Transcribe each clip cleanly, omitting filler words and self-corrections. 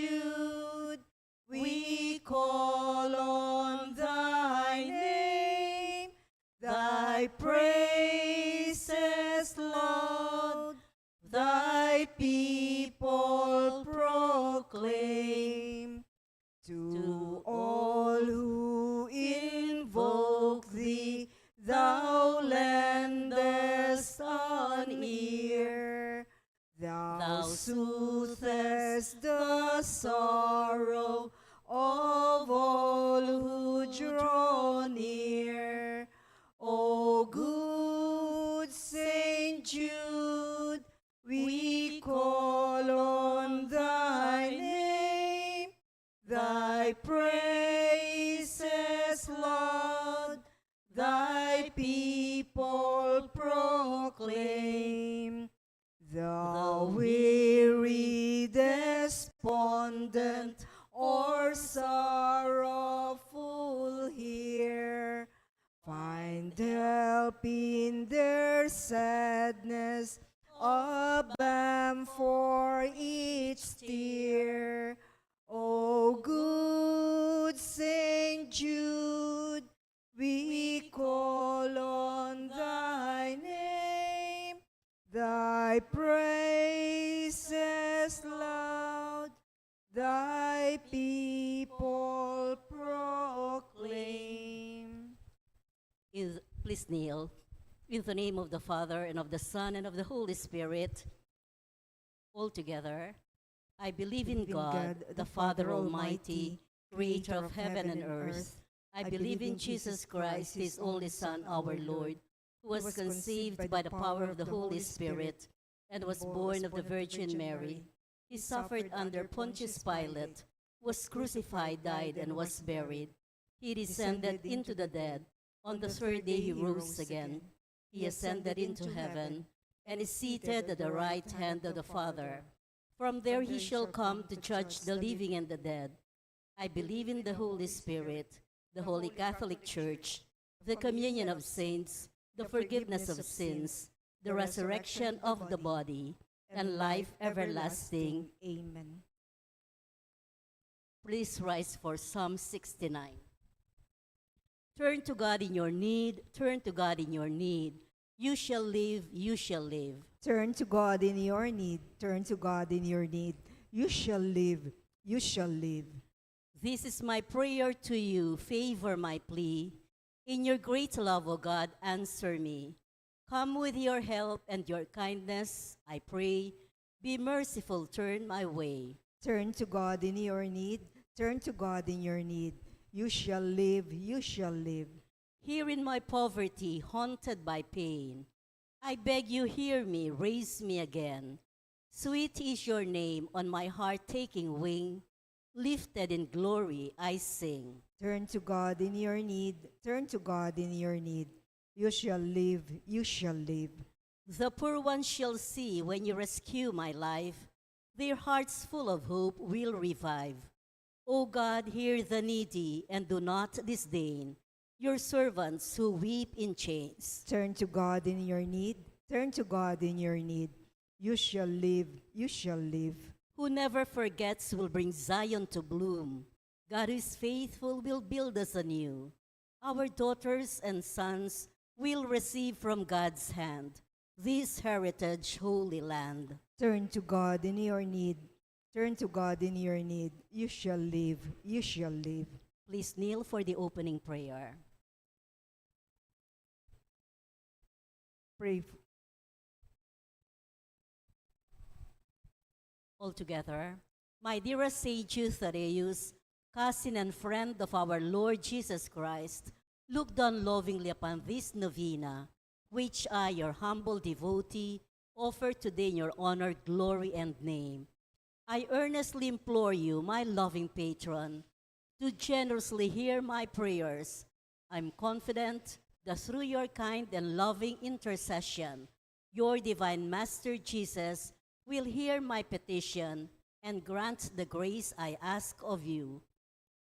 Jude, we call on thy name, thy praises loud, thy people proclaim. To all who invoke thee, thou lendest an ear. Thou soothest the sorrow of all who draw near. O good Saint Jude, we call on thy name, thy praises loud, thy people proclaim. The weary, despondent, or sorrowful here find help in their sadness, a balm for each tear. O good Saint Jude, we call on thy name, thy praises loud, thy people proclaim. Please kneel. In the name of the Father, and of the Son, and of the Holy Spirit, all together. I believe in God, the Father Almighty, creator of heaven and earth. I believe in Jesus Christ, his only Son, our Lord, who was conceived by the power of the Holy Spirit and was born of the Virgin Mary. He suffered under Pontius Pilate, was crucified, died, and was buried. He descended into the dead. On the third day he rose again. He ascended into heaven and is seated at the right hand of the Father. From there he shall come to judge the living and the dead. I believe in the Holy Spirit, the Holy Catholic Church, the communion of saints, the forgiveness of sins, the resurrection of the body, and life everlasting. Amen. Please rise for Psalm 69. Turn to God in your need, turn to God in your need. You shall live, you shall live. Turn to God in your need, turn to God in your need. You shall live, you shall live. This is my prayer to you, favor my plea. In your great love, O God, answer me. Come with your help and your kindness, I pray. Be merciful, turn my way. Turn to God in your need, turn to God in your need. You shall live, you shall live. Here in my poverty, haunted by pain, I beg you hear me, raise me again. Sweet is your name on my heart taking wing. Lifted in glory I sing. Turn to God in your need, turn to God in your need. You shall live, you shall live. The poor ones shall see when you rescue my life. Their hearts full of hope will revive. O God, hear the needy and do not disdain your servants who weep in chains. Turn to God in your need, turn to God in your need. You shall live, you shall live. Who never forgets will bring Zion to bloom. God who is faithful will build us anew. Our daughters and sons will receive from God's hand this heritage, holy land. Turn to God in your need, turn to God in your need. You shall live, you shall live. Please kneel for the opening prayer. Pray. All together, my dearest Saint Jude Thaddeus, cousin and friend of our Lord Jesus Christ, look down lovingly upon this novena, which I, your humble devotee, offer today in your honor, glory, and name. I earnestly implore you, my loving patron, to generously hear my prayers. I'm confident that through your kind and loving intercession, your divine Master Jesus will hear my petition and grant the grace I ask of you.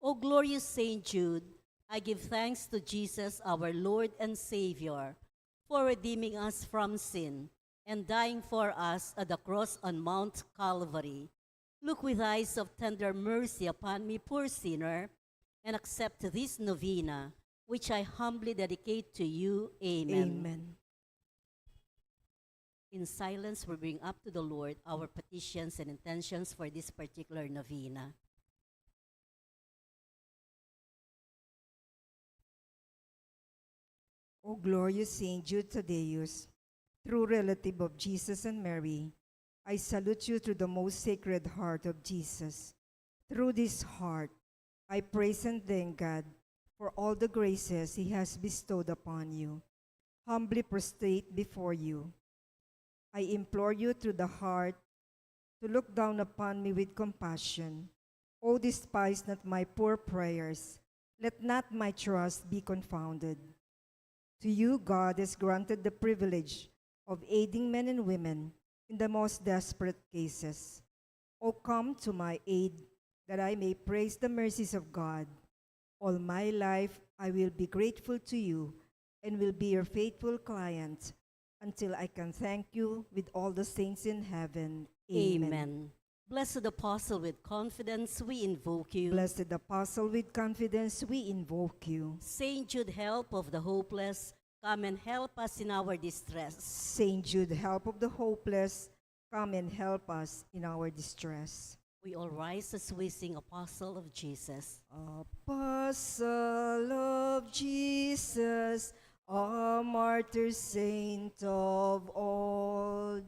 O glorious Saint Jude, I give thanks to Jesus, our Lord and Savior, for redeeming us from sin and dying for us at the cross on Mount Calvary. Look with eyes of tender mercy upon me, poor sinner, and accept this novena, which I humbly dedicate to you. Amen. Amen. In silence, we bring up to the Lord our petitions and intentions for this particular novena. O glorious Saint Jude Thaddeus, true relative of Jesus and Mary, I salute you through the most sacred heart of Jesus. Through this heart, I praise and thank God for all the graces He has bestowed upon you. Humbly prostrate before you, I implore you through the heart to look down upon me with compassion. O despise not my poor prayers. Let not my trust be confounded. To you, God has granted the privilege of aiding men and women in the most desperate cases. O come to my aid, that I may praise the mercies of God. All my life I will be grateful to you and will be your faithful client until I can thank you with all the saints in heaven. Amen. Blessed Apostle, with confidence we invoke you. Blessed Apostle, with confidence we invoke you. Saint Jude, help of the hopeless, come and help us in our distress. Saint Jude, help of the hopeless, come and help us in our distress. We all rise as we sing Apostle of Jesus. Apostle of Jesus, a martyr saint of old,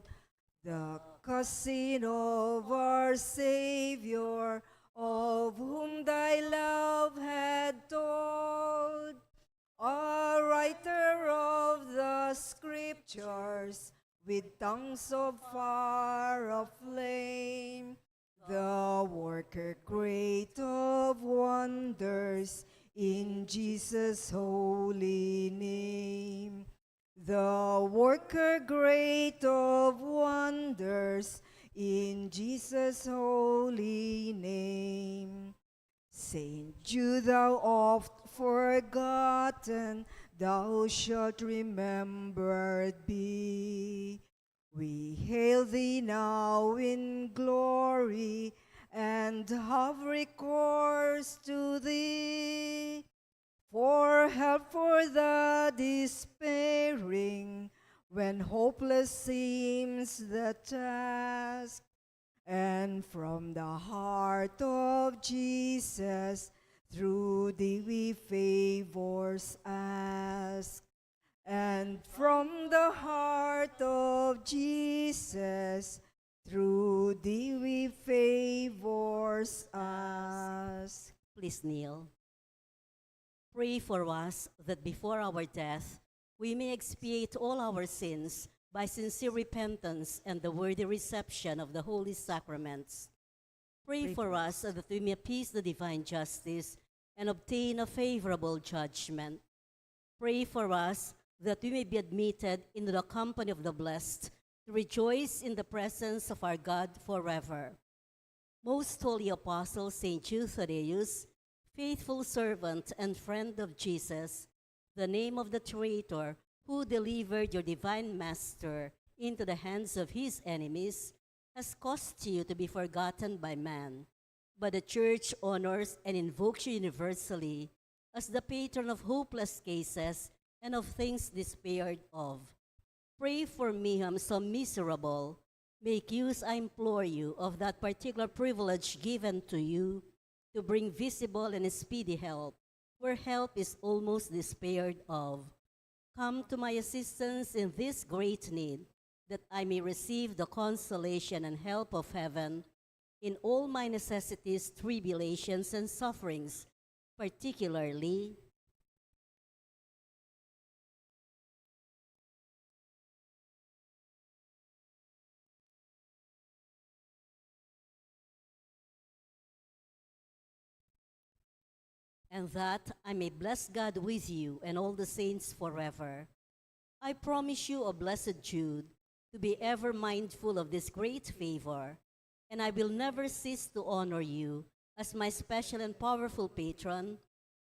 the cousin of our Savior, of whom thy love had told, a writer of the scriptures, with tongues of fire aflame, the worker great of wonders, in Jesus' holy name. The worker great of wonders, in Jesus' holy name. Saint Jude, thou oft forgotten, thou shalt remembered be. We hail thee now in glory, and have recourse to thee, for help for the despairing, when hopeless seems the task. And from the heart of Jesus, through thee we favors ask. And from the heart of Jesus, through thee we favors ask. Please kneel. Pray for us that before our death, we may expiate all our sins by sincere repentance and the worthy reception of the holy sacraments. Pray for us that we may appease the divine justice and obtain a favorable judgment. Pray for us that we may be admitted into the company of the blessed, to rejoice in the presence of our God forever. Most holy Apostle Saint Jude Thaddeus, faithful servant and friend of Jesus, the name of the traitor who delivered your divine Master into the hands of his enemies, has caused you to be forgotten by man. But the Church honors and invokes you universally as the patron of hopeless cases and of things despaired of. Pray for me who am so miserable. Make use, I implore you, of that particular privilege given to you to bring visible and speedy help, where help is almost despaired of. Come to my assistance in this great need, that I may receive the consolation and help of heaven in all my necessities, tribulations, and sufferings, particularly and that I may bless God with you and all the saints forever. I promise you, O blessed Jude, to be ever mindful of this great favor, and I will never cease to honor you as my special and powerful patron,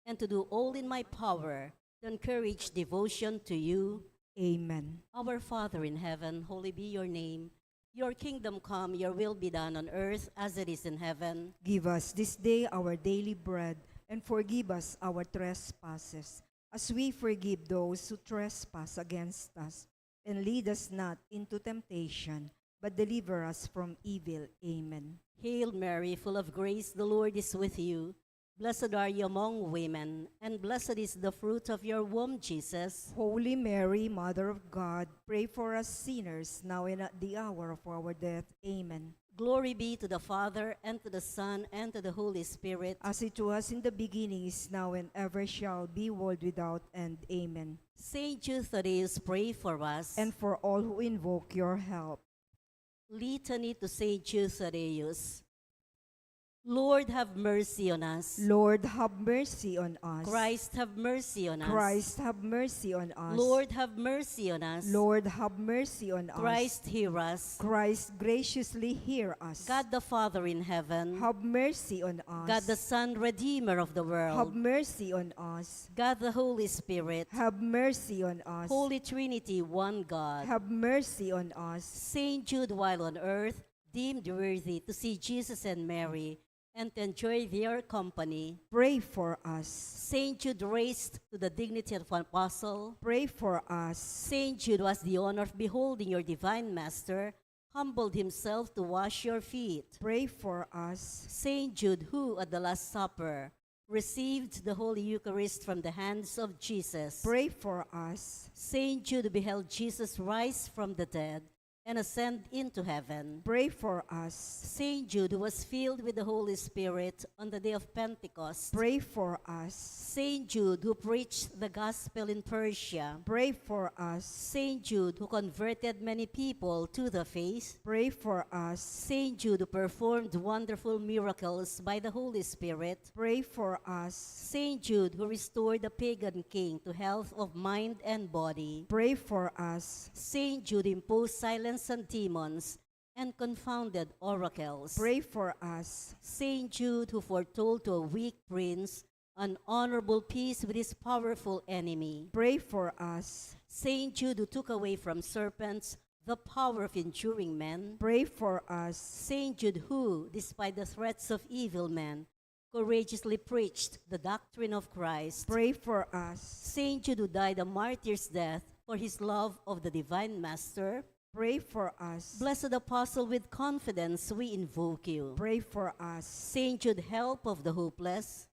and to do all in my power to encourage devotion to you. Amen. Our Father in heaven, holy be your name. Your kingdom come, your will be done on earth as it is in heaven. Give us this day our daily bread, and forgive us our trespasses, as we forgive those who trespass against us. And lead us not into temptation, but deliver us from evil. Amen. Hail Mary, full of grace, the Lord is with you. Blessed are you among women, and blessed is the fruit of your womb, Jesus. Holy Mary, Mother of God, pray for us sinners, now and at the hour of our death. Amen. Glory be to the Father, and to the Son, and to the Holy Spirit. As it was in the beginning, is now, and ever shall be, world without end. Amen. Saint Jude Thaddeus, pray for us. And for all who invoke your help. Litany to Saint Jude Thaddeus. Lord, have mercy on us. Lord, have mercy on us. Christ, have mercy on us. Christ, have mercy on us. Lord, have mercy on us. Lord, have mercy on us. Christ, hear us. Christ, graciously hear us. God the Father in heaven, have mercy on us. God the Son, Redeemer of the world, have mercy on us. God the Holy Spirit, have mercy on us. Holy Trinity, one God, have mercy on us. Saint Jude, while on earth, deemed worthy to see Jesus and Mary, and to enjoy their company, pray for us. Saint Jude, raised to the dignity of an apostle, pray for us. Saint Jude, was the honor of beholding your divine master, humbled himself to wash your feet. Pray for us. Saint Jude, who at the Last Supper received the Holy Eucharist from the hands of Jesus. Pray for us. Saint Jude, who beheld Jesus rise from the dead and ascend into heaven. Pray for us. Saint Jude, who was filled with the Holy Spirit on the day of Pentecost. Pray for us. Saint Jude, who preached the gospel in Persia. Pray for us. Saint Jude, who converted many people to the faith. Pray for us. Saint Jude, who performed wonderful miracles by the Holy Spirit. Pray for us. Saint Jude, who restored the pagan king to health of mind and body. Pray for us. Saint Jude imposed silence on demons and confounded oracles. Pray for us. Saint Jude, who foretold to a weak prince an honorable peace with his powerful enemy. Pray for us. Saint Jude, who took away from serpents the power of injuring men. Pray for us. Saint Jude, who, despite the threats of evil men, courageously preached the doctrine of Christ. Pray for us. Saint Jude, who died a martyr's death for his love of the divine master. Pray for us. Blessed Apostle, with confidence we invoke you. Pray for us. Saint Jude, help of the hopeless,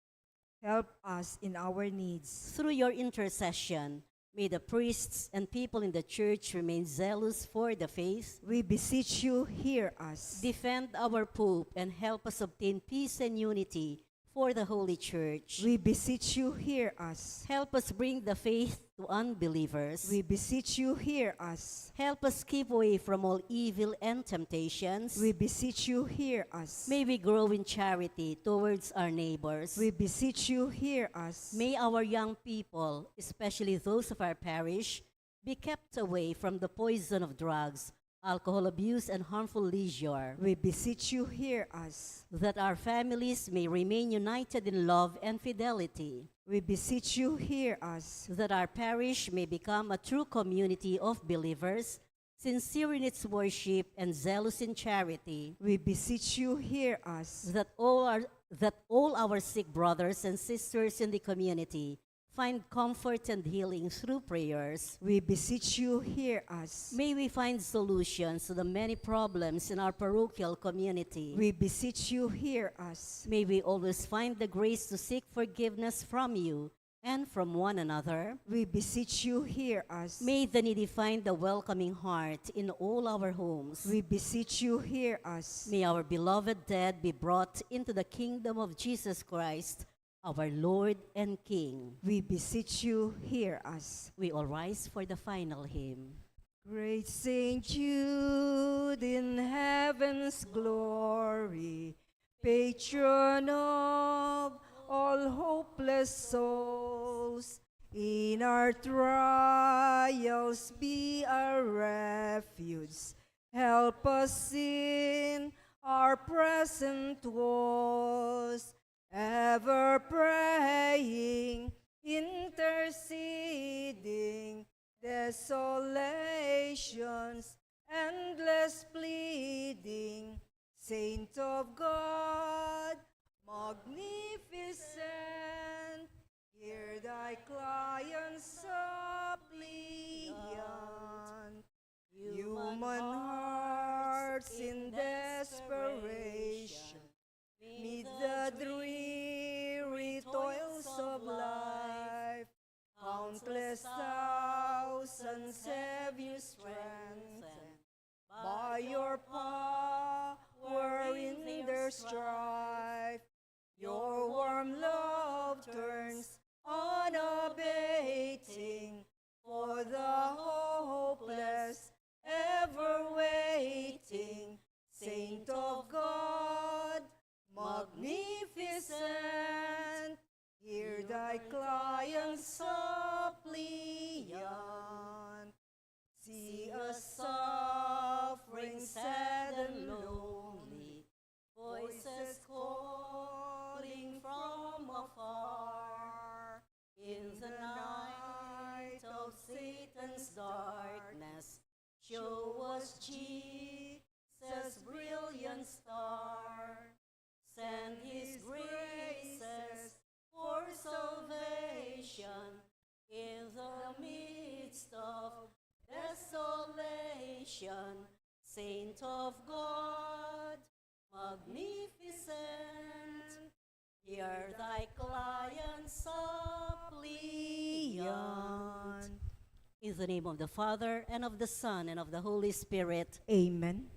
help us in our needs. Through your intercession, may the priests and people in the church remain zealous for the faith. We beseech you, hear us. Defend our Pope and help us obtain peace and unity for the Holy Church. We beseech you, hear us. Help us bring the faith to unbelievers. We beseech you, hear us. Help us keep away from all evil and temptations. We beseech you, hear us. May we grow in charity towards our neighbors. We beseech you, hear us. May our young people, especially those of our parish, be kept away from the poison of drugs, alcohol abuse, and harmful leisure. We beseech you, hear us. That our families may remain united in love and fidelity. We beseech you, hear us. That our parish may become a true community of believers, sincere in its worship and zealous in charity. We beseech you, hear us. That all our sick brothers and sisters in the community find comfort and healing through prayers. We beseech you, hear us. May we find solutions to the many problems in our parochial community. We beseech you, hear us. May we always find the grace to seek forgiveness from you and from one another. We beseech you, hear us. May the needy find a welcoming heart in all our homes. We beseech you, hear us. May our beloved dead be brought into the kingdom of Jesus Christ, our Lord and King. We beseech you, hear us. We all rise for the final hymn. Great Saint Jude, in heaven's glory, patron of all hopeless souls, in our trials be our refuge. Help us in our present woes, ever praying, interceding, desolations, endless pleas. Saint of God, magnificent, hear thy client's suppliant. Human hearts in desperation, meet the dreary toils of life. Countless thousands have you strengthened by your power in their strife. Your warm love turns unabating for the hopeless, ever waiting. Saint of God, magnificent, hear thy client's suppliant. See us suffering, sad and lonely, voices calling from afar. In the night of Satan's darkness, show us Jesus' brilliant star. Send his graces for salvation in the midst of desolation. Saint of God, magnificent, hear thy client's suppliant. In the name of the Father, and of the Son, and of the Holy Spirit. Amen.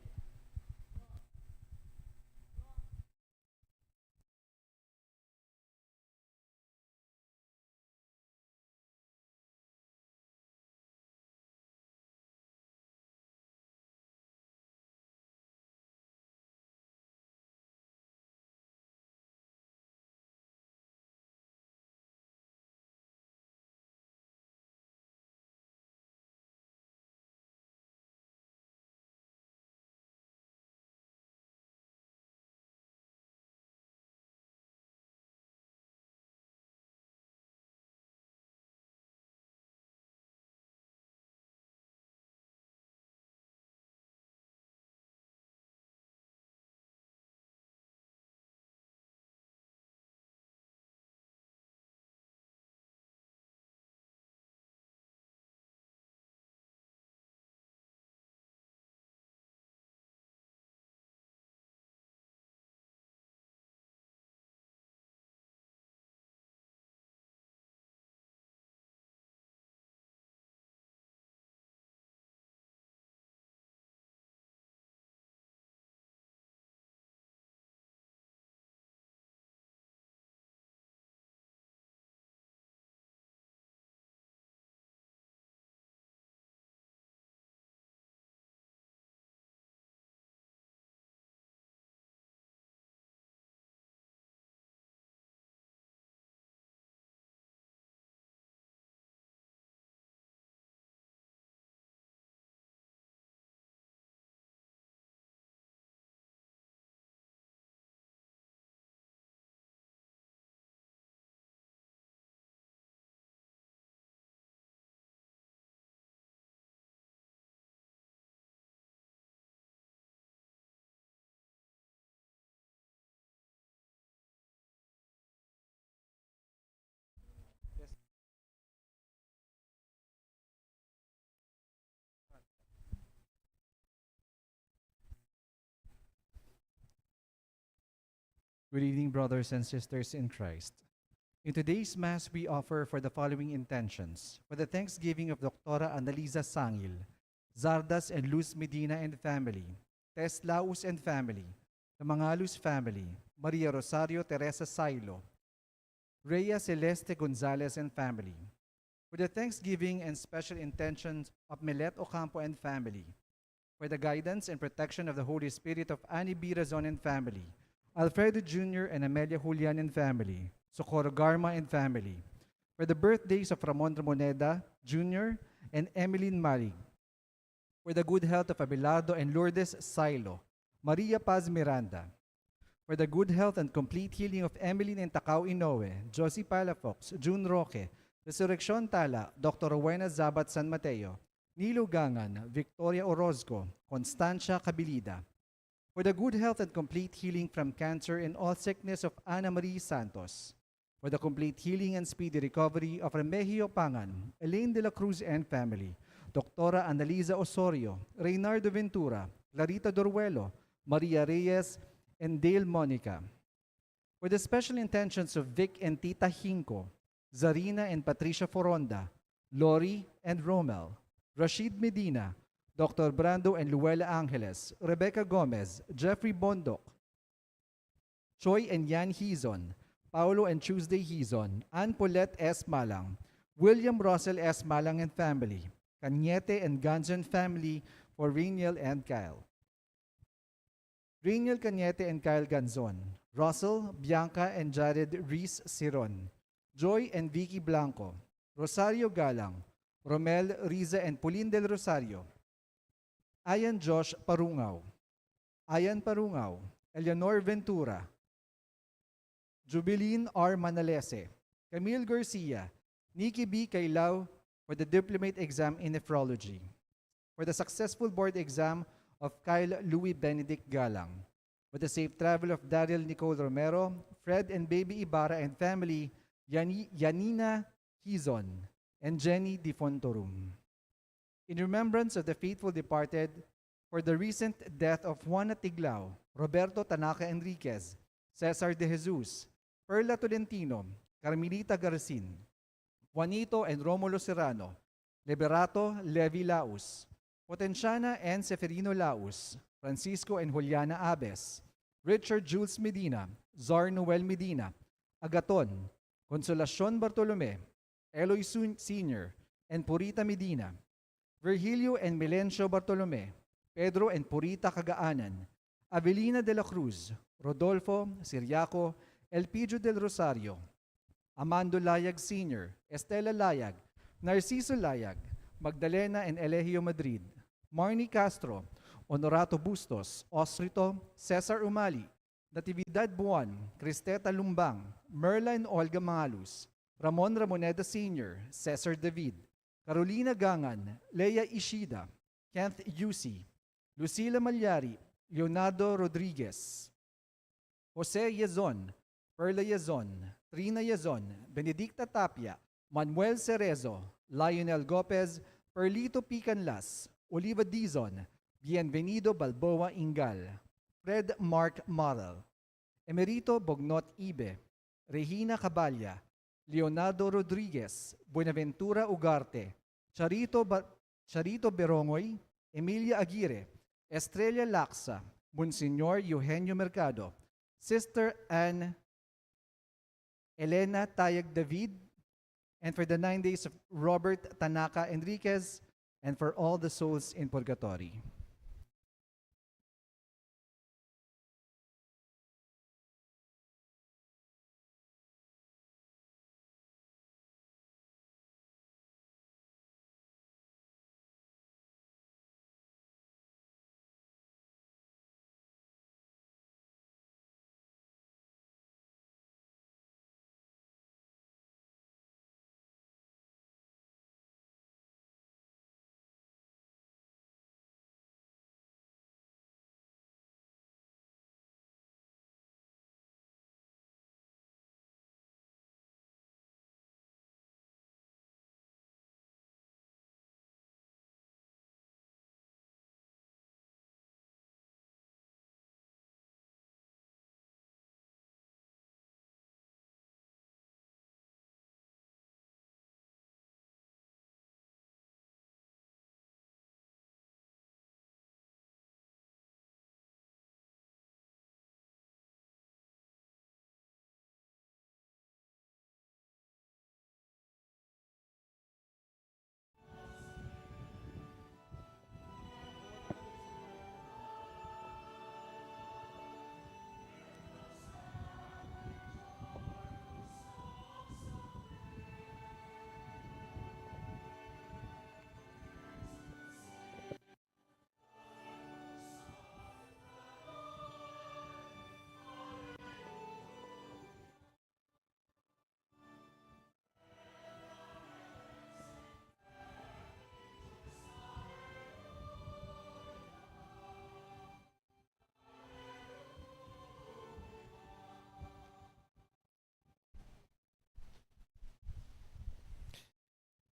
Good evening, brothers and sisters in Christ. In today's Mass, we offer for the following intentions: for the thanksgiving of Dr. Annalisa Sangil, Zardas and Luz Medina and family, Tess Laus and family, the Mangalus family, Maria Rosario Teresa Sailo, Rhea Celeste Gonzalez and family, for the thanksgiving and special intentions of Milet Ocampo and family, for the guidance and protection of the Holy Spirit of Annie B. Razon and family, Alfredo Jr. and Amelia Julian and family, Socorro Garma and family, for the birthdays of Ramon Ramoneda Jr. and Emeline Marig, for the good health of Abelardo and Lourdes Silo, Maria Paz Miranda, for the good health and complete healing of Emeline and Takao Inoue, Josie Palafox, June Roque, Resurrection Tala, Dr. Rowena Zabat San Mateo, Nilo Gangan, Victoria Orozco, Constancia Cabilida, For the good health and complete healing from cancer and all sickness of Ana Marie Santos. For the complete healing and speedy recovery of Remigio Pangan, Elaine de la Cruz and family. Doctora Annalisa Osorio, Reynardo Ventura, Clarita Doruelo, Maria Reyes, and Dale Monica. For the special intentions of Vic and Tita Hinko, Zarina and Patricia Foronda, Lori and Romel, Rashid Medina, Dr. Brando and Luella Angeles, Rebecca Gomez, Jeffrey Bondok, Choi and Yan Hizon, Paulo and Tuesday Hizon, Ann Paulette S. Malang, William Russell S. Malang and family, Cañete and Ganjan family for Rainiel and Kyle. Rainiel Cañete and Kyle Ganzon, Russell, Bianca and Jared Reese Siron, Joy and Vicky Blanco, Rosario Galang, Romel, Riza and Pauline del Rosario, Ayan Josh Parungaw, Ayan Parungaw, Eleanor Ventura, Jubilin R. Manalese, Camille Garcia, Nikki B. Kailao for the diplomate exam in nephrology, for the successful board exam of Kyle Louis Benedict Galang, for the safe travel of Daryl Nicole Romero, Fred and baby Ibarra and family, Yanina Hizon, and Jenny Di Fontorum. In remembrance of the faithful departed, for the recent death of Juana Tiglao, Roberto Tanaka Enriquez, Cesar de Jesus, Perla Tolentino, Carmelita Garcin, Juanito and Romulo Serrano, Liberato Levi Laus, Potenciana and Seferino Laus, Francisco and Juliana Abes, Richard Jules Medina, Zar Noel Medina, Agaton, Consolacion Bartolome, Eloy Sr., and Purita Medina, Virgilio and Melencio Bartolome, Pedro and Purita Cagaanan, Avelina de la Cruz, Rodolfo, Siriaco, Elpidio del Rosario, Amando Layag Sr., Estela Layag, Narciso Layag, Magdalena and Elegio Madrid, Marnie Castro, Honorato Bustos, Osrito, Cesar Umali, Natividad Buwan, Cristeta Lumbang, Merla and Olga Mangalus, Ramon Ramoneda Sr., Cesar David, Carolina Gangan, Leia Ishida, Kenneth Yusi, Lucila Malyari, Leonardo Rodriguez, Jose Yazon, Perla Yazon, Trina Yazon, Benedicta Tapia, Manuel Cerezo, Lionel Gopez, Perlito Picanlas, Oliva Dizon, Bienvenido Balboa Ingal, Fred Mark Model, Emerito Bognot Ibe, Regina Caballa, Leonardo Rodriguez, Buenaventura Ugarte, Charito Berongoy, Emilia Aguirre, Estrella Laksa, Monsignor Eugenio Mercado, Sister Anne Elena Tayag David, and for the 9 days of Robert Tanaka Enriquez, and for all the souls in purgatory.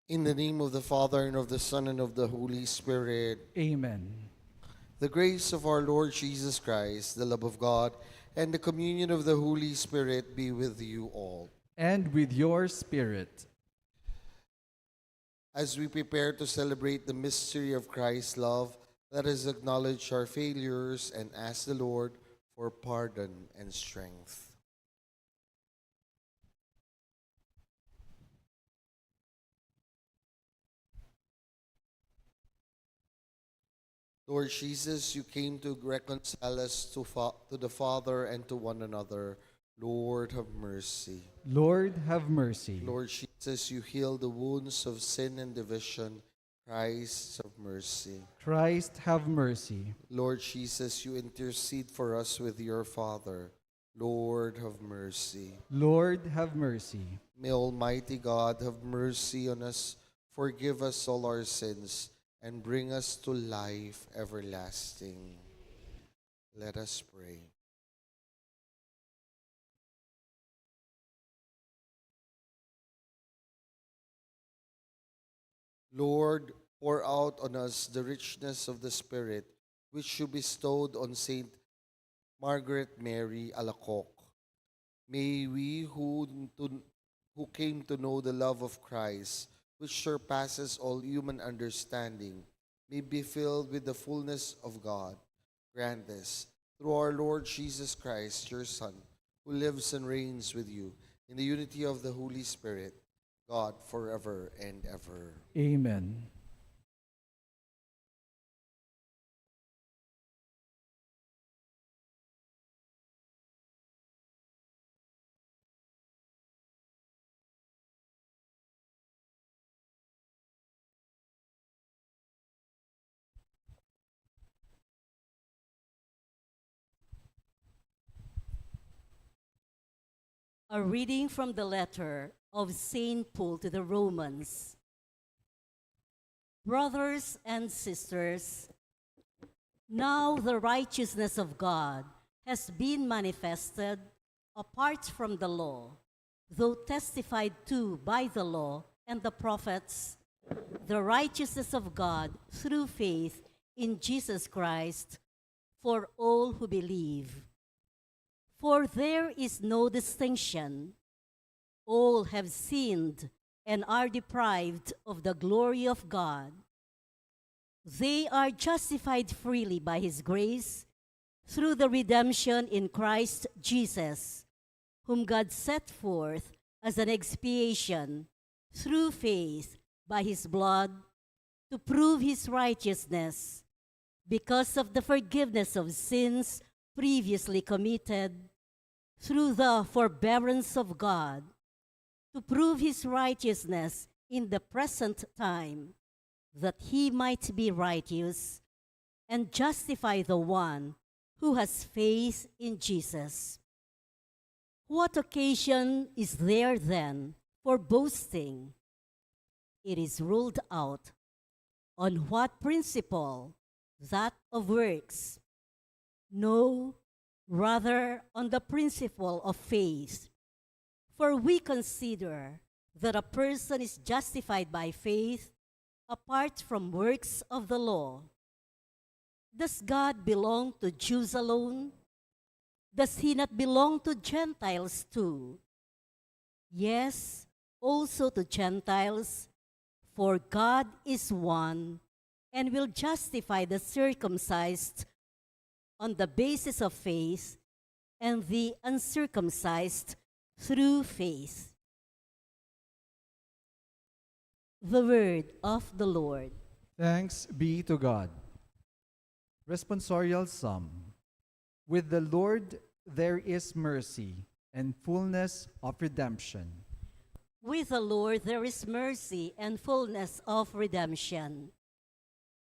In the name of the Father, and of the Son, and of the Holy Spirit. Amen. The grace of our Lord Jesus Christ, the love of God, and the communion of the Holy Spirit be with you all. And with your spirit. As we prepare to celebrate the mystery of Christ's love, let us acknowledge our failures and ask the Lord for pardon and strength. Lord Jesus, you came to reconcile us to the Father and to one another. Lord, have mercy. Lord, have mercy. Lord Jesus, you heal the wounds of sin and division. Christ, have mercy. Christ, have mercy. Lord Jesus, you intercede for us with your Father. Lord, have mercy. Lord, have mercy. May Almighty God have mercy on us, forgive us all our sins, and bring us to life everlasting. Let us pray. Lord, pour out on us the richness of the Spirit, which you bestowed on Saint Margaret Mary Alacoque. May we who came to know the love of Christ, which surpasses all human understanding, may be filled with the fullness of God. Grant this through our Lord Jesus Christ, your Son, who lives and reigns with you in the unity of the Holy Spirit, God, forever and ever. Amen. A reading from the letter of St. Paul to the Romans. Brothers and sisters, now the righteousness of God has been manifested apart from the law, though testified to by the law and the prophets, the righteousness of God through faith in Jesus Christ for all who believe. For there is no distinction. All have sinned and are deprived of the glory of God. They are justified freely by His grace through the redemption in Christ Jesus, whom God set forth as an expiation through faith by His blood to prove His righteousness because of the forgiveness of sins previously committed through the forbearance of God, to prove His righteousness in the present time, that He might be righteous and justify the one who has faith in Jesus. What occasion is there then for boasting? It is ruled out. On what principle? That of works? No, rather on the principle of faith. For we consider that a person is justified by faith apart from works of the law. Does God belong to Jews alone? Does He not belong to Gentiles too? Yes, also to Gentiles, for God is one and will justify the circumcised on the basis of faith, and the uncircumcised through faith. The word of the Lord. Thanks be to God. Responsorial Psalm. With the Lord there is mercy and fullness of redemption. With the Lord there is mercy and fullness of redemption.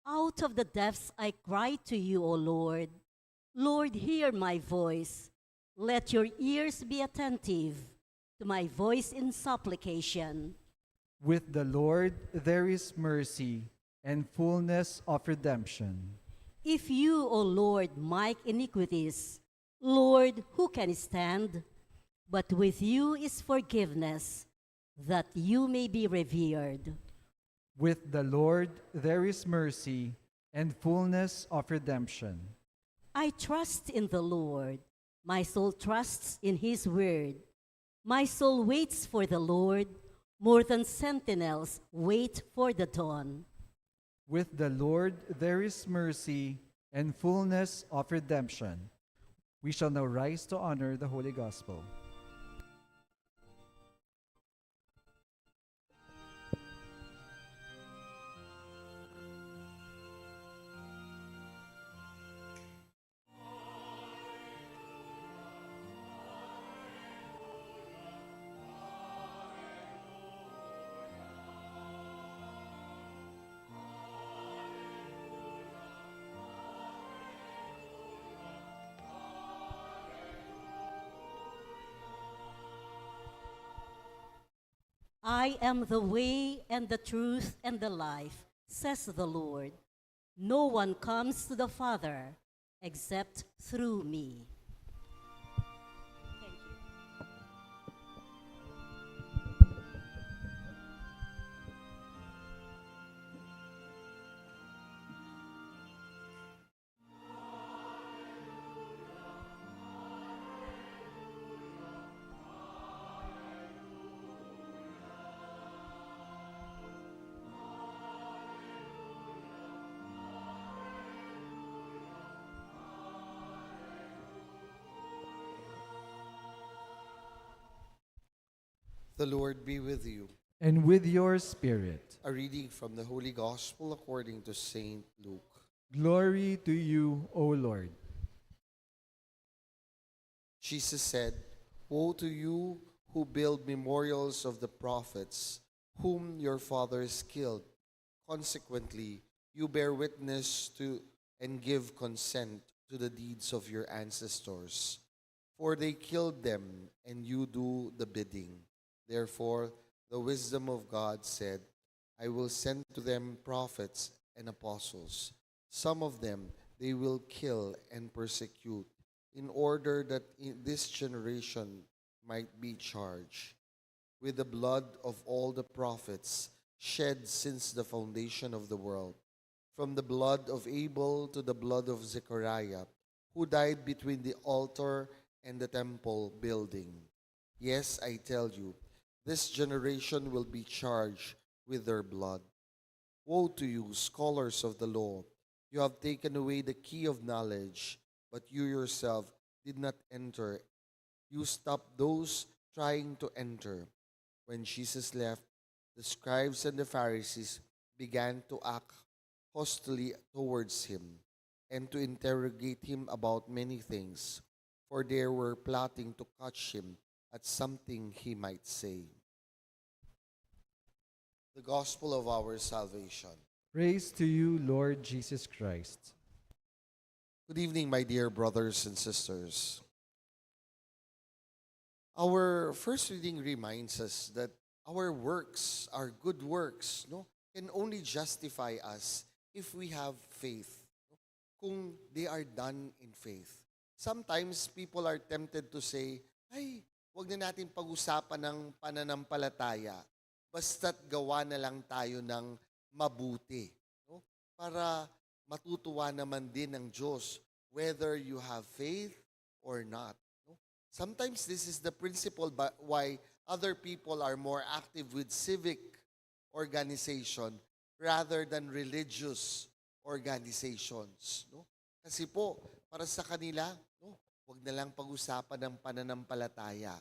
Out of the depths I cry to you, O Lord. Lord, hear my voice. Let your ears be attentive to my voice in supplication. With the Lord there is mercy and fullness of redemption. If you, O Lord, mark iniquities, Lord, who can stand? But with you is forgiveness, that you may be revered. With the Lord there is mercy and fullness of redemption. I trust in the Lord. My soul trusts in his word. My soul waits for the Lord more than sentinels wait for the dawn. With the Lord there is mercy and fullness of redemption. We shall now rise to honor the Holy Gospel. I am the way and the truth and the life, says the Lord. No one comes to the Father except through me. Thank you. The Lord be with you. And with your spirit. A reading from the Holy Gospel according to Saint Luke. Glory to you, O Lord. Jesus said, "Woe to you who build memorials of the prophets, whom your fathers killed. Consequently, you bear witness to and give consent to the deeds of your ancestors. For they killed them, and you do the bidding. Therefore, the wisdom of God said, I will send to them prophets and apostles. Some of them they will kill and persecute, in order that this generation might be charged with the blood of all the prophets shed since the foundation of the world, from the blood of Abel to the blood of Zechariah, who died between the altar and the temple building. Yes, I tell you, this generation will be charged with their blood. Woe to you, scholars of the law! You have taken away the key of knowledge, but you yourself did not enter. You stopped those trying to enter." When Jesus left, the scribes and the Pharisees began to act hostilely towards him and to interrogate him about many things, for they were plotting to catch him at something he might say. The Gospel of our salvation. Praise to you, Lord Jesus Christ. Good evening, my dear brothers and sisters. Our first reading reminds us that our works, our good works, can only justify us if we have faith, kung they are done in faith. Sometimes people are tempted to say, ay, wag na natin pag-usapan ng pananampalataya. Basta't gawa na lang tayo ng mabuti. No? Para matutuwa naman din ng Diyos whether you have faith or not. No? Sometimes this is the principle why other people are more active with civic organization rather than religious organizations. No? Kasi po, para sa kanila, wag na lang pag-usapan ng pananampalataya.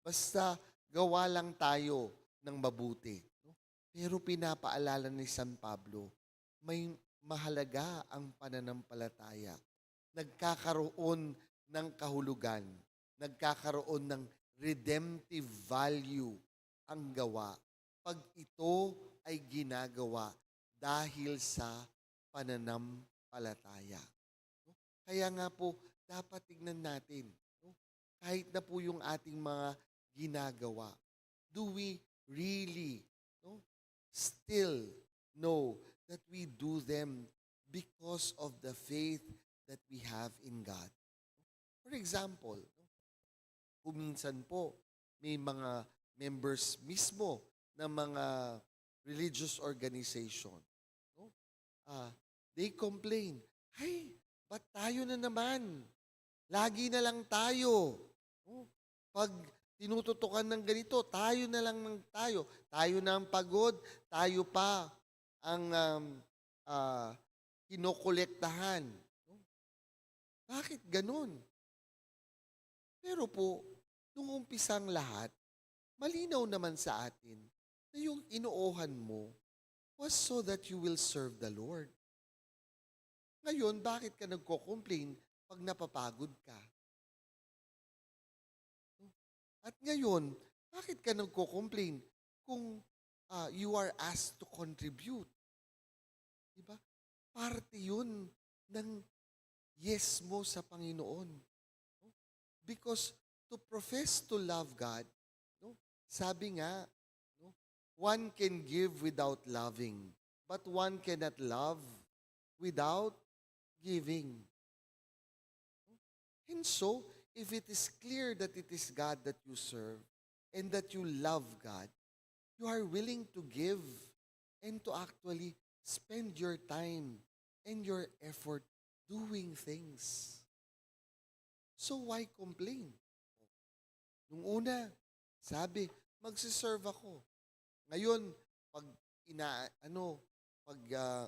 Basta gawa lang tayo ng mabuti. No? Pero pinapaalala ni San Pablo, may mahalaga ang pananampalataya. Nagkakaroon ng kahulugan, nagkakaroon ng redemptive value ang gawa pag ito ay ginagawa dahil sa pananampalataya. No? Kaya nga po, dapat tignan natin, kahit na po yung ating mga ginagawa, do we really still know that we do them because of the faith that we have in God? For example, kung minsan po may mga members mismo ng mga religious organization. No? They complain, "Ay, ba't tayo na naman? Lagi na lang tayo. No? Pag tinututukan ng ganito, tayo na lang ng tayo. Tayo na ang pagod, tayo pa ang kinokolektahan." No? Bakit ganun? Pero po, nung umpisang lahat, malinaw naman sa atin na yung inuohan mo was so that you will serve the Lord. Ngayon, bakit ka nagko-complain pag napapagod ka? At ngayon, bakit ka nagko-complain kung you are asked to contribute? Diba? Parte yun ng yes mo sa Panginoon. No? Because to profess to love God, no? Sabi nga, no? One can give without loving, but one cannot love without giving. And so, if it is clear that it is God that you serve and that you love God, you are willing to give and to actually spend your time and your effort doing things. So why complain? Nung una, sabi, magsiserve ako. Ngayon, pag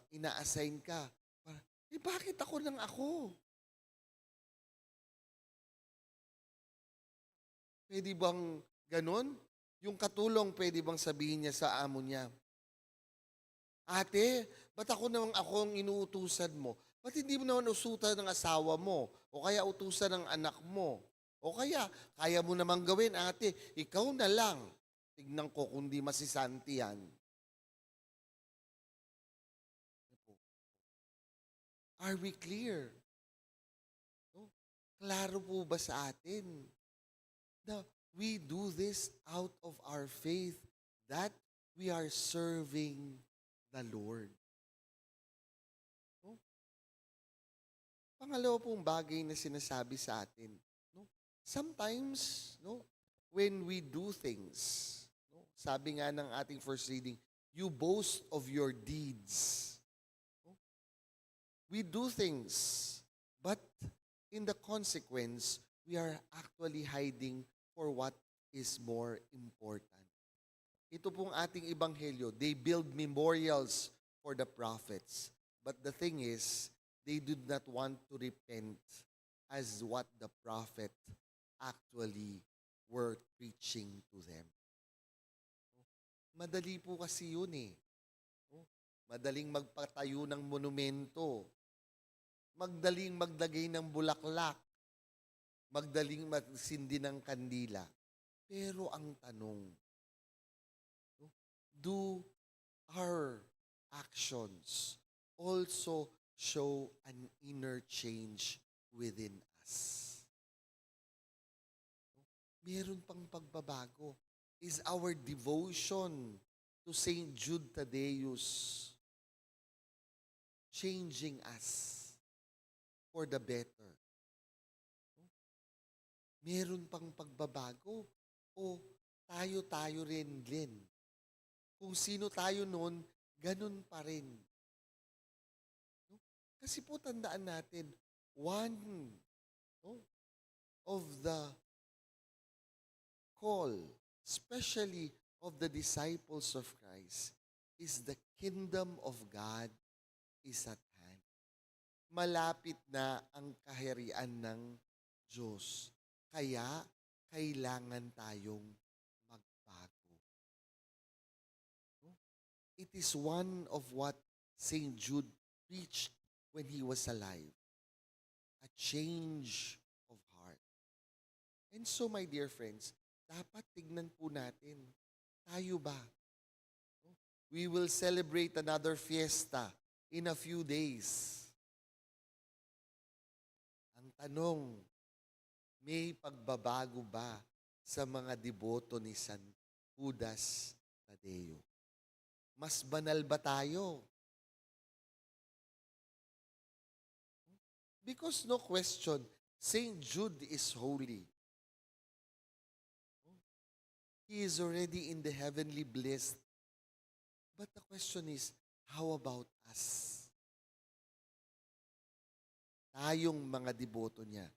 ina-assign ka, bakit ako nang ako? Pwede bang ganon? Yung katulong, pwede bang sabihin niya sa amo niya, "Ate, ba't ako ang inuutusan mo? Ba't hindi mo naman usutan ng asawa mo? O kaya utusan ng anak mo? O kaya mo namang gawin, ate, ikaw na lang. Tignan ko kung di masisanti yan." Are we clear? No? Klaro po ba sa atin na we do this out of our faith that we are serving the Lord? No? Pangalawa pong bagay na sinasabi sa atin, no? Sometimes, no, when we do things, no, sabi nga ng ating first reading, you boast of your deeds. No? We do things, but in the consequence, we are actually hiding for what is more important. Ito pong ating ebanghelyo, they build memorials for the prophets. But the thing is, they did not want to repent as what the prophet actually were preaching to them. Madali po kasi yun eh. Madaling magpatayo ng monumento. Magdaling maglagay ng bulaklak. Magdaling magsindi ng kandila. Pero ang tanong, do our actions also show an inner change within us? Meron pang pagbabago. Is our devotion to Saint Jude Thaddeus changing us for the better? Meron pang pagbabago o tayo-tayo rin din? Kung sino tayo noon, ganun pa rin. No? Kasi po tandaan natin, one of the call, especially of the disciples of Christ, is the kingdom of God is at hand. Malapit na ang kaharian ng Diyos. Kaya, kailangan tayong magbago. It is one of what Saint Jude preached when he was alive. A change of heart. And so, my dear friends, dapat tignan po natin, tayo ba? We will celebrate another fiesta in a few days. Ang tanong, may pagbabago ba sa mga deboto ni San Judas Tadeo? Mas banal ba tayo? Because no question, Saint Jude is holy. He is already in the heavenly bliss. But the question is, how about us? Tayong mga deboto niya,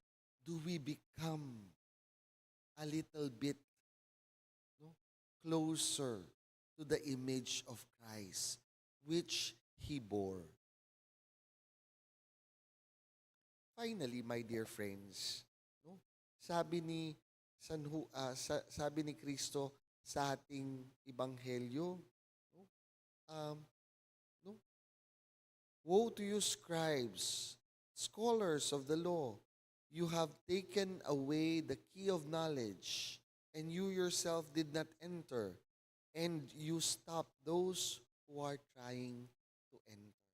do we become a little bit, no, closer to the image of Christ, which He bore? Finally, my dear friends, no, sabi ni sabi ni Kristo sa ating ebanghelyo, no, um, no, woe to you, scribes, scholars of the law, you have taken away the key of knowledge, and you yourself did not enter, and you stop those who are trying to enter.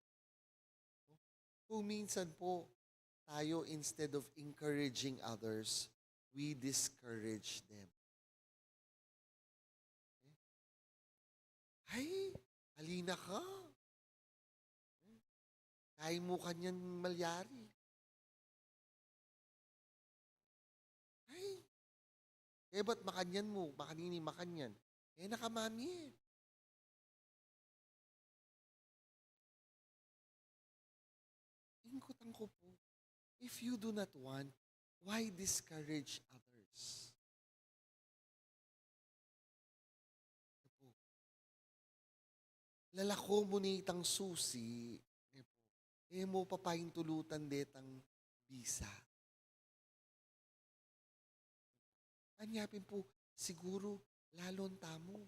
No? Kung minsan po, tayo, instead of encouraging others, we discourage them. Ay, halina ka. Kaya mo kanyan malyari. Ay, kaya ba't makanyan mo? Makanini makanyan? Eh, nakamami eh. Ingkutan ko po, if you do not want, why discourage others? Lalako mo ni itang susi, mo papayin tulutan detang bisa. Anyapin po, siguro lalon tamo.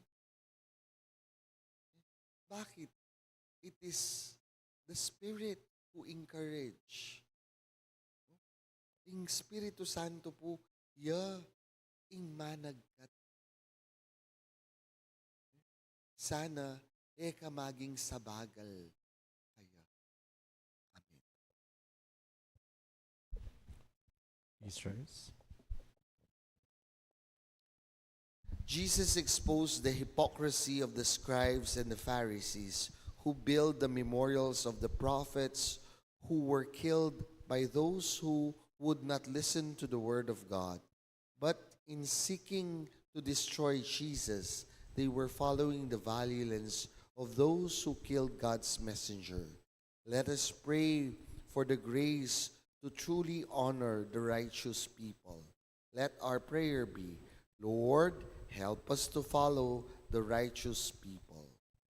Bakit? It is the Spirit who encourage. Ing Espiritu Santo po, ing managkat. Sana, eka maging sabagal kaya. Amen. Please rise. Jesus exposed the hypocrisy of the scribes and the Pharisees who build the memorials of the prophets who were killed by those who would not listen to the word of God. But in seeking to destroy Jesus, they were following the violence of those who killed God's messenger. Let us pray for the grace to truly honor the righteous people. Let our prayer be, Lord, help us to follow the righteous people.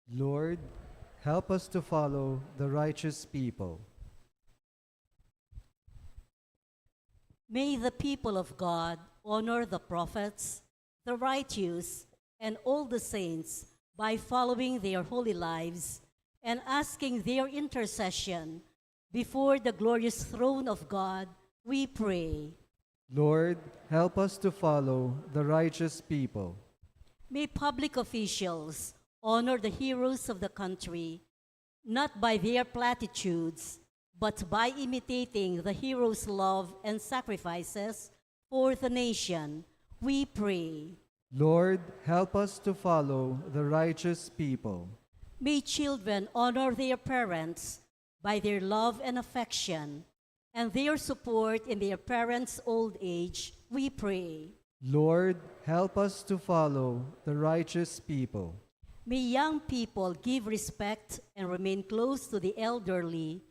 Lord, help us to follow the righteous people. May the people of God honor the prophets, the righteous, and all the saints by following their holy lives and asking their intercession before the glorious throne of God, we pray. Lord, help us to follow the righteous people. May public officials honor the heroes of the country, not by their platitudes, but by imitating the heroes' love and sacrifices for the nation, we pray. Lord, help us to follow the righteous people. May children honor their parents by their love and affection, and their support in their parents' old age, we pray. Lord, help us to follow the righteous people. May young people give respect and remain close to the elderly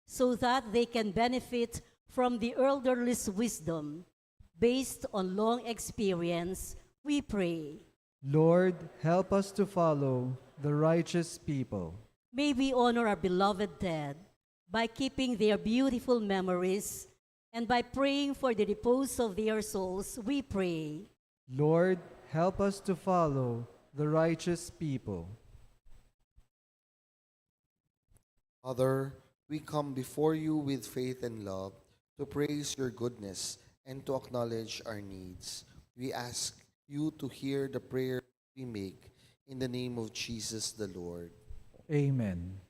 so that they can benefit from the elderly's wisdom. Based on long experience, we pray. Lord, help us to follow the righteous people. May we honor our beloved dead by keeping their beautiful memories, and by praying for the repose of their souls, we pray. Lord, help us to follow the righteous people. Father, we come before you with faith and love to praise your goodness and to acknowledge our needs. We ask you to hear the prayer we make in the name of Jesus the Lord. Amen.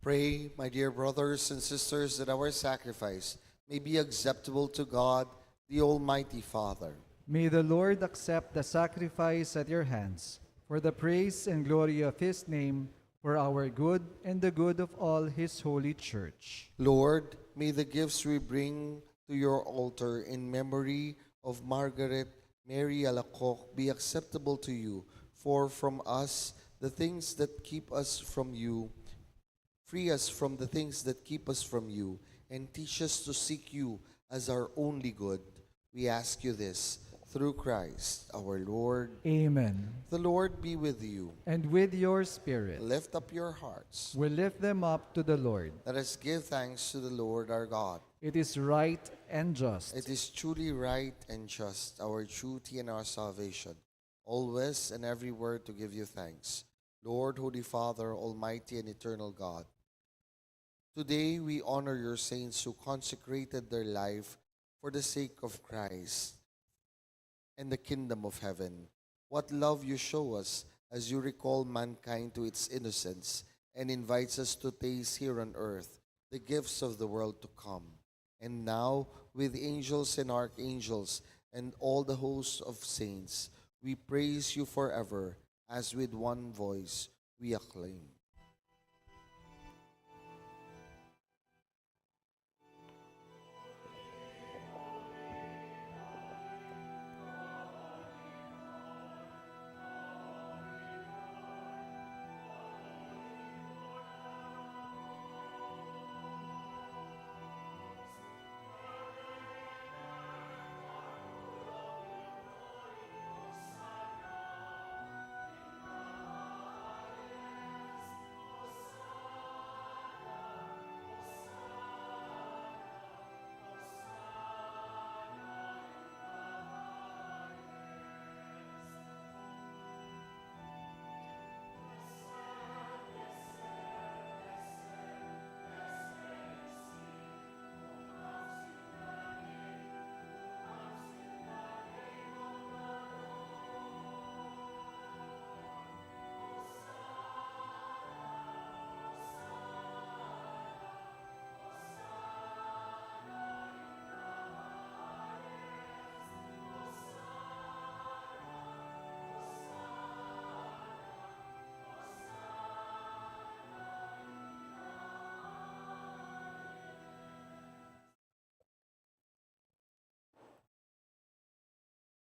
Pray, my dear brothers and sisters, that our sacrifice may be acceptable to God, the Almighty Father. May the Lord accept the sacrifice at your hands for the praise and glory of his name, for our good and the good of all his holy church. Lord, may the gifts we bring to your altar in memory of Margaret Mary Alacoque be acceptable to you, for from us the things that keep us from you, free us from the things that keep us from you, and teach us to seek you as our only good. We ask you this through Christ our Lord. Amen. The Lord be with you. And with your spirit, Lift up your hearts. we lift them up to the Lord. Let us give thanks to the Lord our God. It is right and just. It is truly right and just, our duty and our salvation, always and everywhere to give you thanks, Lord, Holy Father, Almighty and eternal God. Today we honor your saints who consecrated their life for the sake of Christ and the kingdom of heaven. What love you show us as you recall mankind to its innocence and invites us to taste here on earth the gifts of the world to come. And now, with angels and archangels and all the hosts of saints, we praise you forever, as with one voice we acclaim.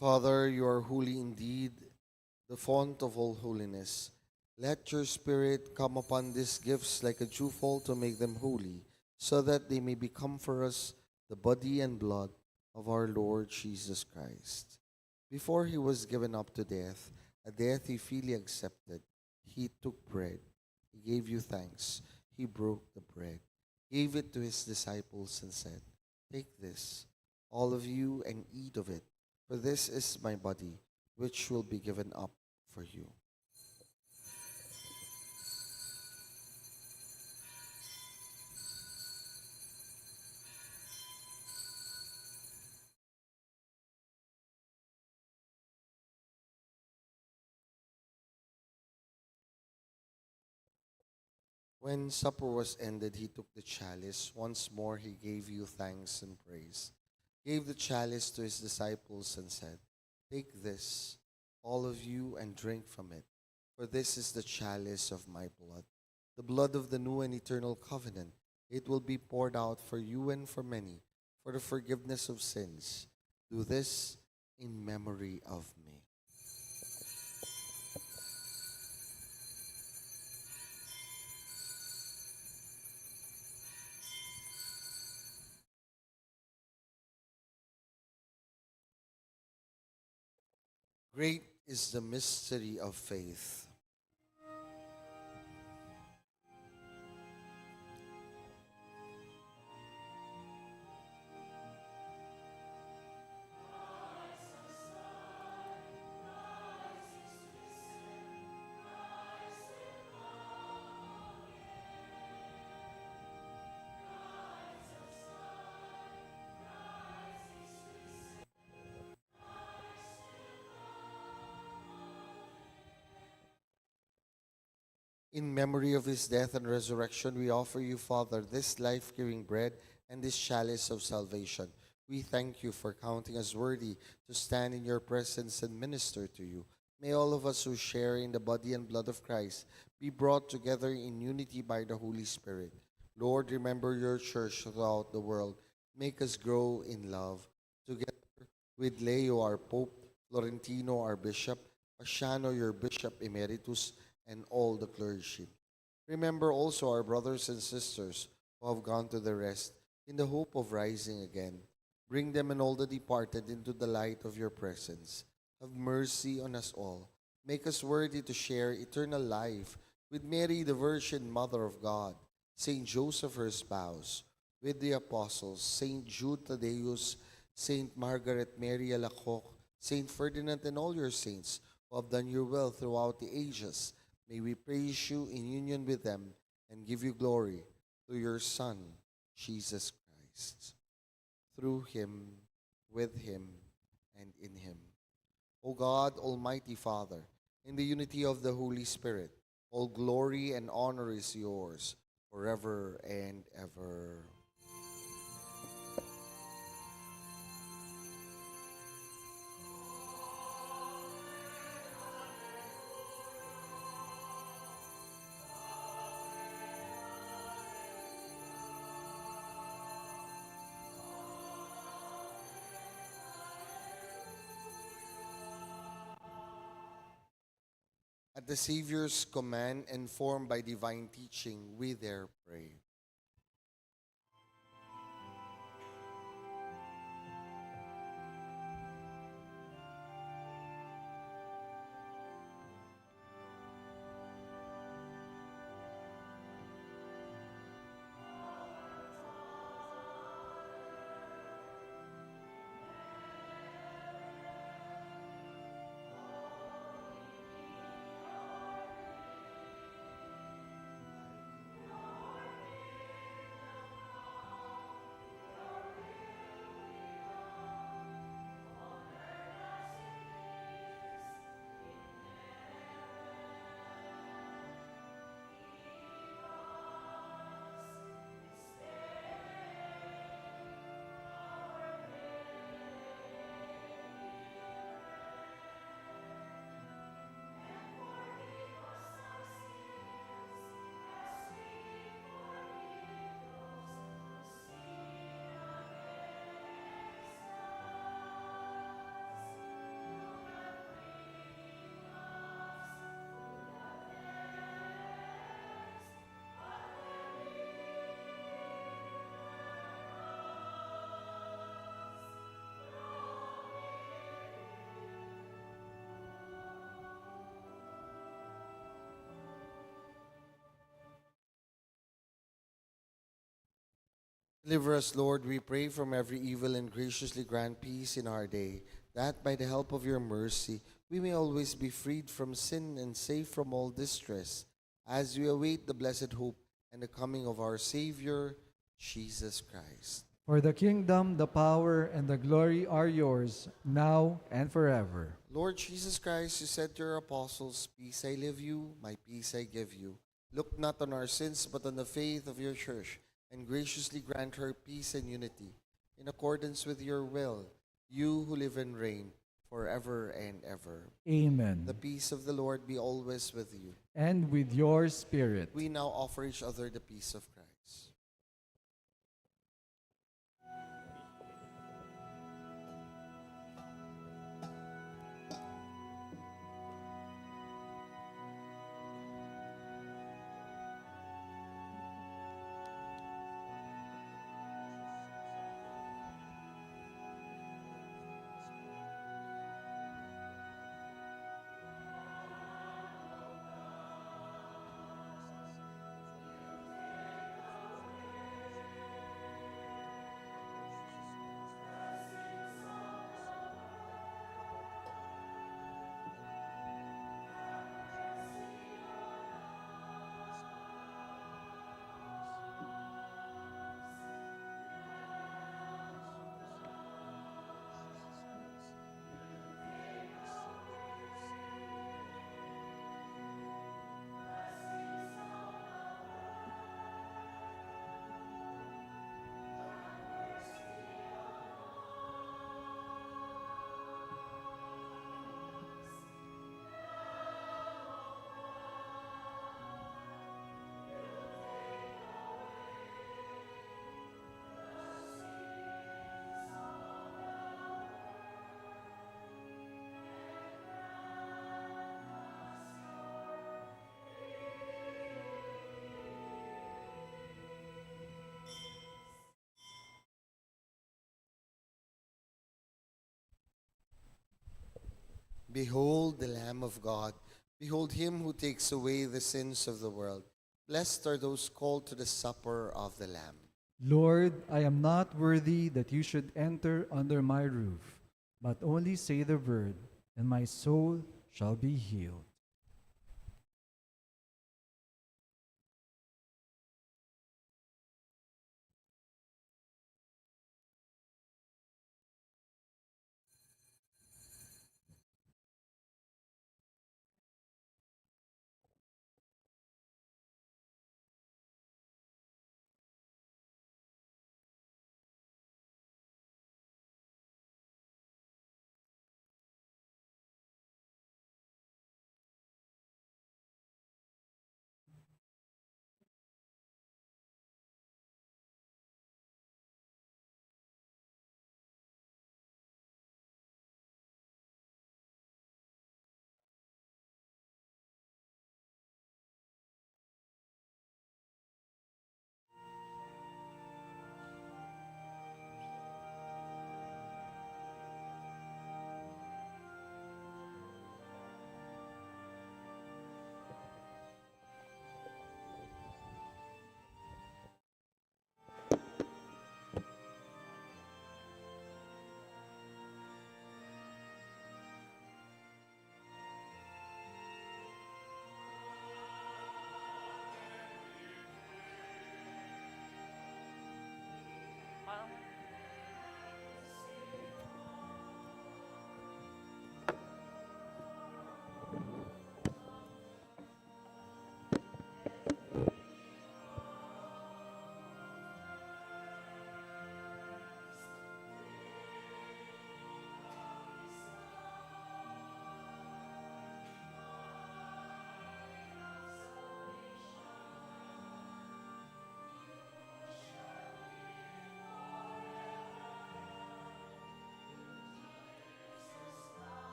Father, you are holy indeed, the font of all holiness. Let your Spirit come upon these gifts like a dewfall to make them holy, so that they may become for us the body and blood of our Lord Jesus Christ. Before he was given up to death, a death he freely accepted, he took bread. He gave you thanks. He broke the bread, gave it to his disciples, and said, "Take this, all of you, and eat of it. For this is my body, which will be given up for you." When supper was ended, he took the chalice. Once more he gave you thanks and praise, gave the chalice to his disciples, and said, "Take this, all of you, and drink from it. For this is the chalice of my blood, the blood of the new and eternal covenant. It will be poured out for you and for many, for the forgiveness of sins. Do this in memory of me." Great is the mystery of faith. In memory of his death and resurrection, we offer you, Father, this life-giving bread and this chalice of salvation. We thank you for counting us worthy to stand in your presence and minister to you. May all of us who share in the body and blood of Christ be brought together in unity by the Holy Spirit. Lord, remember your church throughout the world. Make us grow in love. Together with Leo, our Pope, Florentino, our Bishop, Pasiano, your Bishop Emeritus, and all the clergy. Remember also our brothers and sisters who have gone to the rest in the hope of rising again. Bring them and all the departed into the light of your presence. Have mercy on us all. Make us worthy to share eternal life with Mary, the Virgin Mother of God, Saint Joseph, her spouse, with the apostles, Saint Jude Thaddeus, Saint Margaret Mary Alacoque, Saint Ferdinand, and all your saints who have done your will throughout the ages. May we praise you in union with them and give you glory through your Son, Jesus Christ. Through him, with him, and in him. O God, Almighty Father, in the unity of the Holy Spirit, all glory and honor is yours forever and ever. At the Savior's command, informed by divine teaching, we dare pray. Deliver us, Lord, we pray, from every evil, and graciously grant peace in our day, that by the help of your mercy we may always be freed from sin and safe from all distress, as we await the blessed hope and the coming of our Savior, Jesus Christ. For the kingdom, the power, and the glory are yours, now and forever. Lord Jesus Christ, you said to your apostles, peace I leave you, my peace I give you. Look not on our sins, but on the faith of your church, and graciously grant her peace and unity, in accordance with your will, you who live and reign forever and ever. Amen. The peace of the Lord be always with you. And with your spirit. We now offer each other the peace of Christ. Behold the Lamb of God. Behold him who takes away the sins of the world. Blessed are those called to the supper of the Lamb. Lord, I am not worthy that you should enter under my roof, but only say the word, and my soul shall be healed.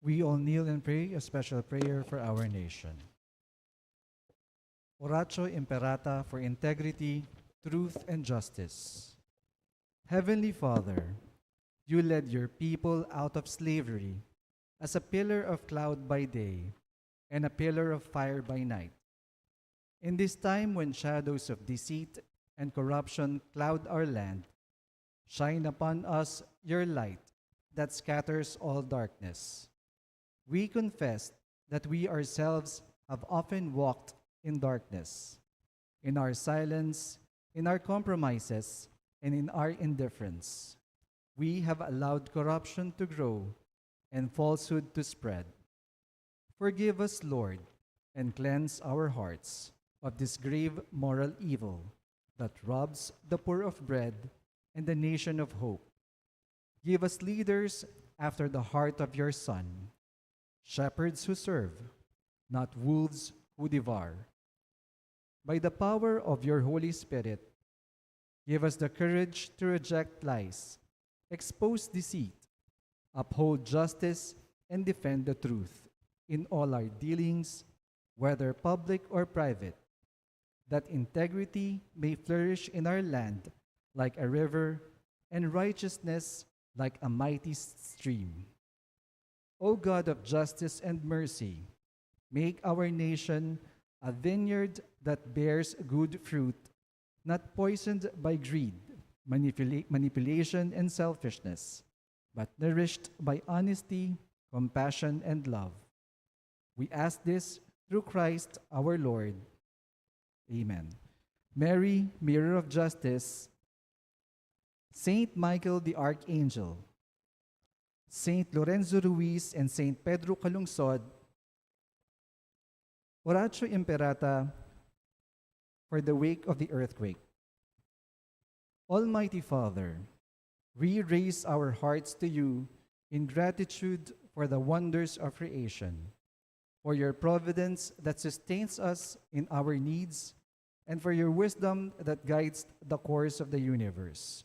We all kneel and pray a special prayer for our nation. Oratio Imperata for integrity, truth, and justice. Heavenly Father, you led your people out of slavery as a pillar of cloud by day and a pillar of fire by night. In this time when shadows of deceit and corruption cloud our land, shine upon us your light that scatters all darkness. We confess that we ourselves have often walked in darkness, in our silence, in our compromises, and in our indifference. We have allowed corruption to grow and falsehood to spread. Forgive us, Lord, and cleanse our hearts of this grave moral evil that robs the poor of bread and the nation of hope. Give us leaders after the heart of your Son, shepherds who serve, not wolves who devour. By the power of your Holy Spirit, Give us the courage to reject lies, expose deceit, uphold justice, and defend the truth in all our dealings, whether public or private, that integrity may flourish in our land like a river and righteousness like a mighty stream. O God of justice and mercy, make our nation a vineyard that bears good fruit, not poisoned by greed, manipulation, and selfishness, but nourished by honesty, compassion, and love. We ask this through Christ our Lord. Amen. Mary, Mirror of Justice, Saint Michael the Archangel, Saint Lorenzo Ruiz, and Saint Pedro Calungsod, Oratio Imperata, for the wake of the earthquake. Almighty Father, we raise our hearts to you in gratitude for the wonders of creation, for your providence that sustains us in our needs, and for your wisdom that guides the course of the universe.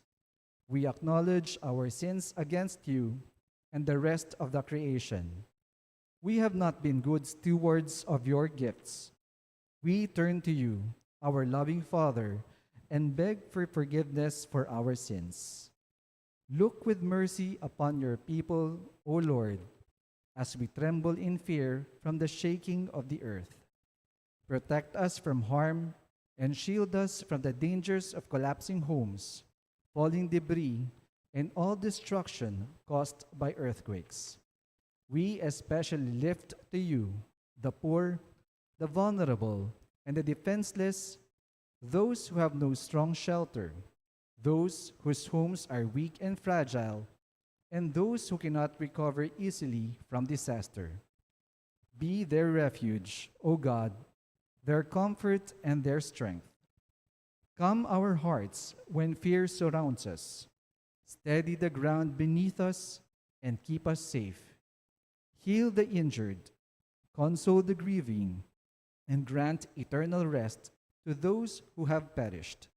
We acknowledge our sins against you and the rest of the creation. We have not been good stewards of your gifts. We turn to you, our loving Father, and beg for forgiveness for our sins. Look with mercy upon your people, O Lord, as we tremble in fear from the shaking of the earth. Protect us from harm and shield us from the dangers of collapsing homes, falling debris, and all destruction caused by earthquakes. We especially lift to you the poor, the vulnerable, and the defenseless, those who have no strong shelter, those whose homes are weak and fragile, and those who cannot recover easily from disaster. Be their refuge, O God, their comfort and their strength. Calm our hearts when fear surrounds us. Steady the ground beneath us and keep us safe. Heal the injured, console the grieving, and grant eternal rest to those who have perished.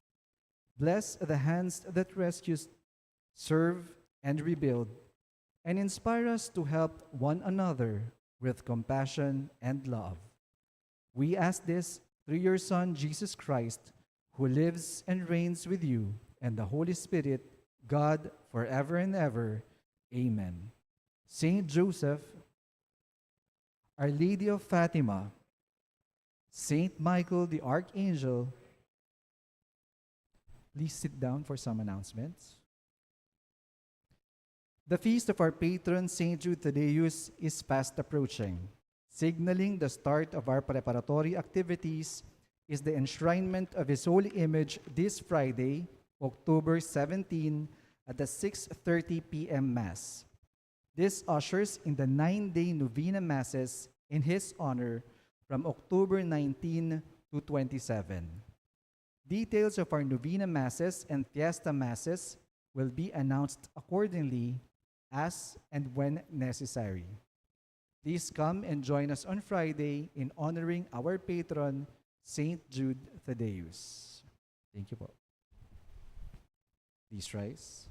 Bless the hands that rescue, serve, and rebuild, and inspire us to help one another with compassion and love. We ask this through your Son, Jesus Christ, who lives and reigns with you and the Holy Spirit, God, forever and ever. Amen. Saint Joseph, Our Lady of Fatima, Saint Michael the Archangel, please sit down for some announcements. The feast of our patron, Saint Jude Thaddeus, is fast approaching. Signaling the start of our preparatory activities is the enshrinement of his holy image this Friday, October 17, at the 6:30 p.m. Mass. This ushers in the 9-day novena masses in his honor from October 19 to 27. Details of our novena masses and fiesta masses will be announced accordingly as and when necessary. Please come and join us on Friday in honoring our patron, Saint Jude Thaddeus. Thank you po. Please rise.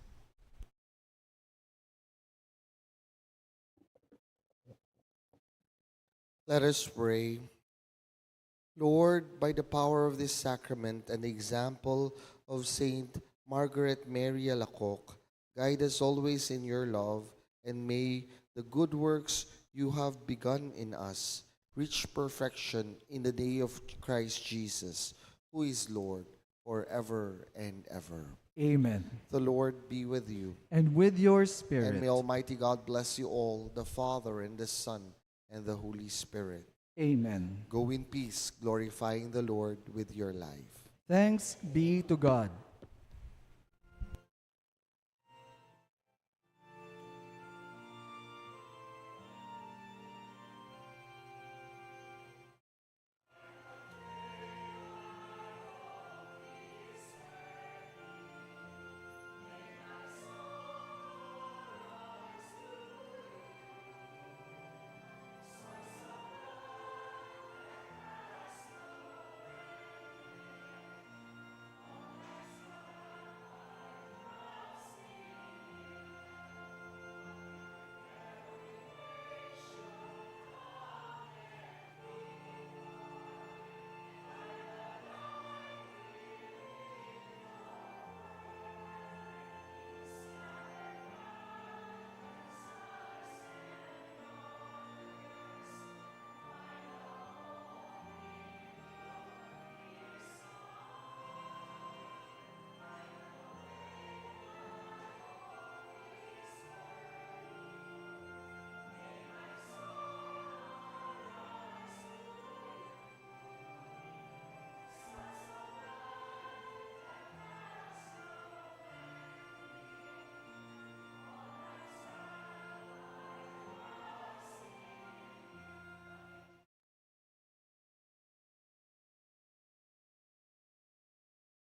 Let us pray. Lord, by the power of this sacrament and the example of Saint Margaret Mary Alacoque, guide us always in your love, and may the good works you have begun in us reach perfection in the day of Christ Jesus, who is Lord forever and ever. Amen. The Lord be with you. And with your spirit. And may Almighty God bless you all, the Father and the Son and the Holy Spirit. Amen. Go in peace, glorifying the Lord with your life. Thanks be to God.